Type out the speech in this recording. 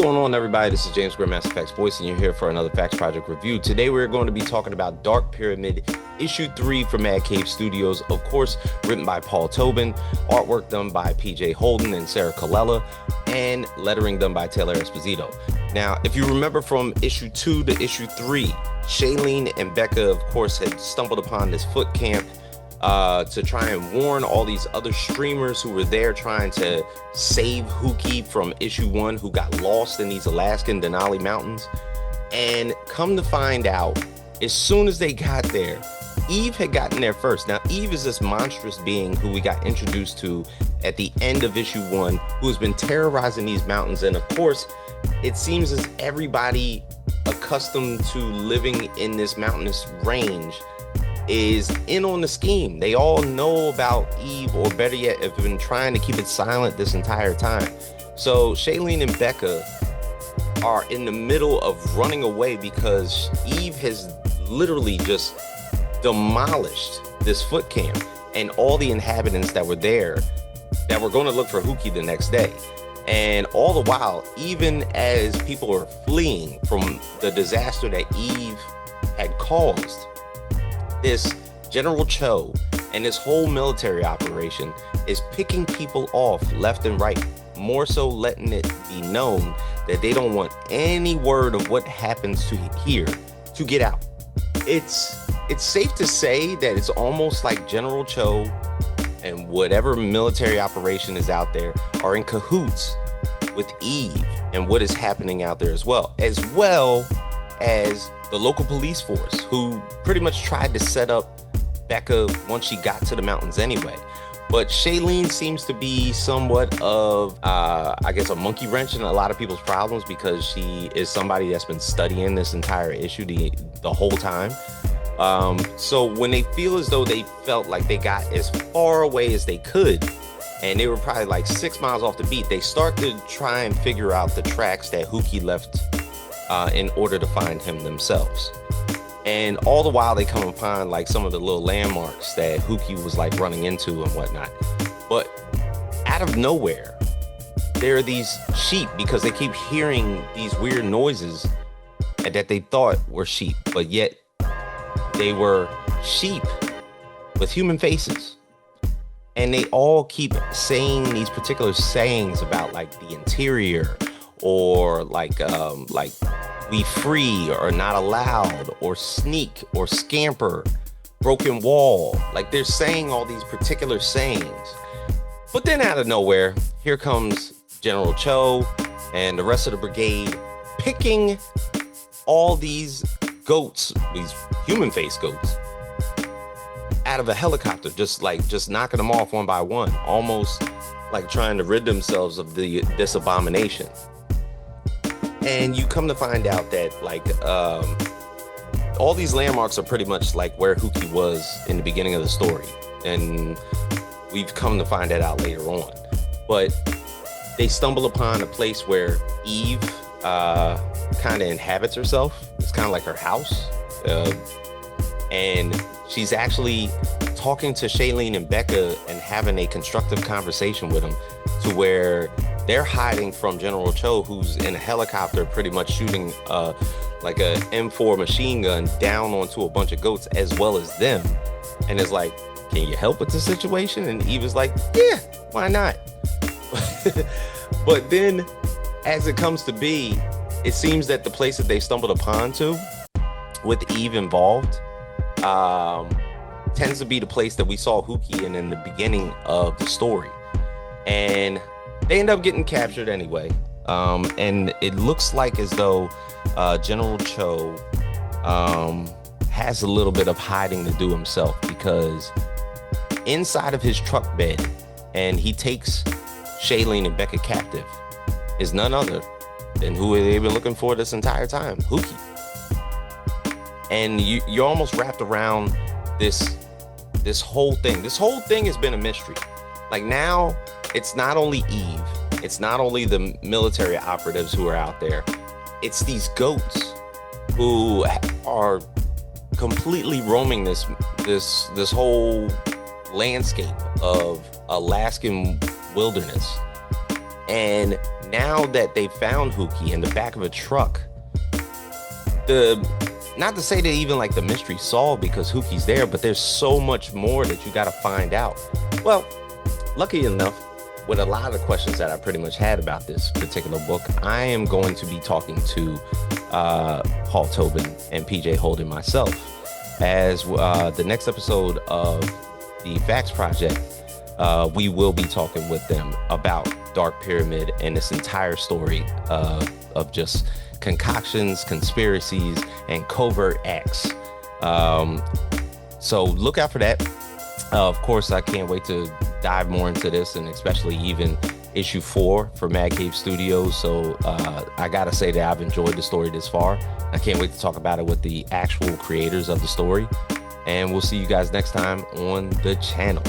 going on, everybody? This is James Grandmaster Facts Voice, and you're here for another Facts Project review. Today, we're going to be talking about Dark Pyramid, Issue 3 from Mad Cave Studios. Of course, written by Paul Tobin, artwork done by PJ Holden and Sara Colella, and lettering done by Taylor Esposito. Now, if you remember from Issue 2 to Issue 3, Shailene and Becca, of course, had stumbled upon this foot camp to try and warn all these other streamers who were there trying to save Hooky from Issue 1, who got lost in these Alaskan Denali mountains. And come to find out, as soon as they got there, Eve had gotten there first. Now, Eve is this monstrous being who we got introduced to at the end of Issue 1, who has been terrorizing these mountains. And of course, it seems as everybody accustomed to living in this mountainous range is in on the scheme. They all know about Eve, or better yet, have been trying to keep it silent this entire time. So Shailene and Becca are in the middle of running away because Eve has literally just demolished this foot camp and all the inhabitants that were there that were going to look for Hooky the next day. And all the while, even as people are fleeing from the disaster that Eve had caused, this General Cho and this whole military operation is picking people off left and right, more so letting it be known that they don't want any word of what happens to here to get out. It's safe to say that it's almost like General Cho and whatever military operation is out there are in cahoots with Eve and what is happening out there, as well as the local police force, who pretty much tried to set up Becca once she got to the mountains anyway. But Shailene seems to be somewhat of, I guess, a monkey wrench in a lot of people's problems, because she is somebody that's been studying this entire issue the whole time. So when they feel as though they felt like they got as far away as they could, and they were probably like 6 miles off the beat, they start to try and figure out the tracks that Hooky left in order to find him themselves. And all the while they come upon like some of the little landmarks that Hooky was like running into and whatnot. But out of nowhere, there are these sheep, because they keep hearing these weird noises that they thought were sheep, but yet they were sheep with human faces. And they all keep saying these particular sayings about like the interior, or like we free or not allowed, or sneak or scamper, broken wall. Like they're saying all these particular sayings. But then out of nowhere, here comes General Cho and the rest of the brigade, picking all these goats, these human face goats, out of a helicopter, just knocking them off one by one, almost like trying to rid themselves of this abomination. And you come to find out that all these landmarks are pretty much like where Hooky was in the beginning of the story, and we've come to find that out later on. But they stumble upon a place where Eve kind of inhabits herself. It's kind of like her house, and she's actually talking to Shailene and Becca and having a constructive conversation with them, to where they're hiding from General Cho, who's in a helicopter pretty much shooting like a M4 machine gun down onto a bunch of goats as well as them. And it's like, can you help with the situation? And Eve is like, yeah, why not? But then as it comes to be, it seems that the place that they stumbled upon to, with Eve involved, tends to be the place that we saw Hooky in the beginning of the story. And they end up getting captured anyway. And it looks like as though General Cho has a little bit of hiding to do himself, because inside of his truck bed, and he takes Shailene and Becca captive, is none other than who they've been looking for this entire time, Hooky. And you're almost wrapped around this whole thing. This whole thing has been a mystery. Like now, it's not only Eve, it's not only the military operatives who are out there, it's these goats who are completely roaming this whole landscape of Alaskan wilderness. And now that they found Hooky in the back of a truck, not to say that even like the mystery solved because Hooky's there, but there's so much more that you got to find out. Well, lucky enough, with a lot of the questions that I pretty much had about this particular book, I am going to be talking to Paul Tobin and PJ Holden myself, as the next episode of the Facts Project, we will be talking with them about Dark Pyramid and this entire story of just concoctions, conspiracies, and covert acts. So look out for that. Of course, I can't wait to dive more into this, and especially even issue 4 for Mad Cave Studios. So I gotta say that I've enjoyed the story this far. I can't wait to talk about it with the actual creators of the story. And we'll see you guys next time on the channel.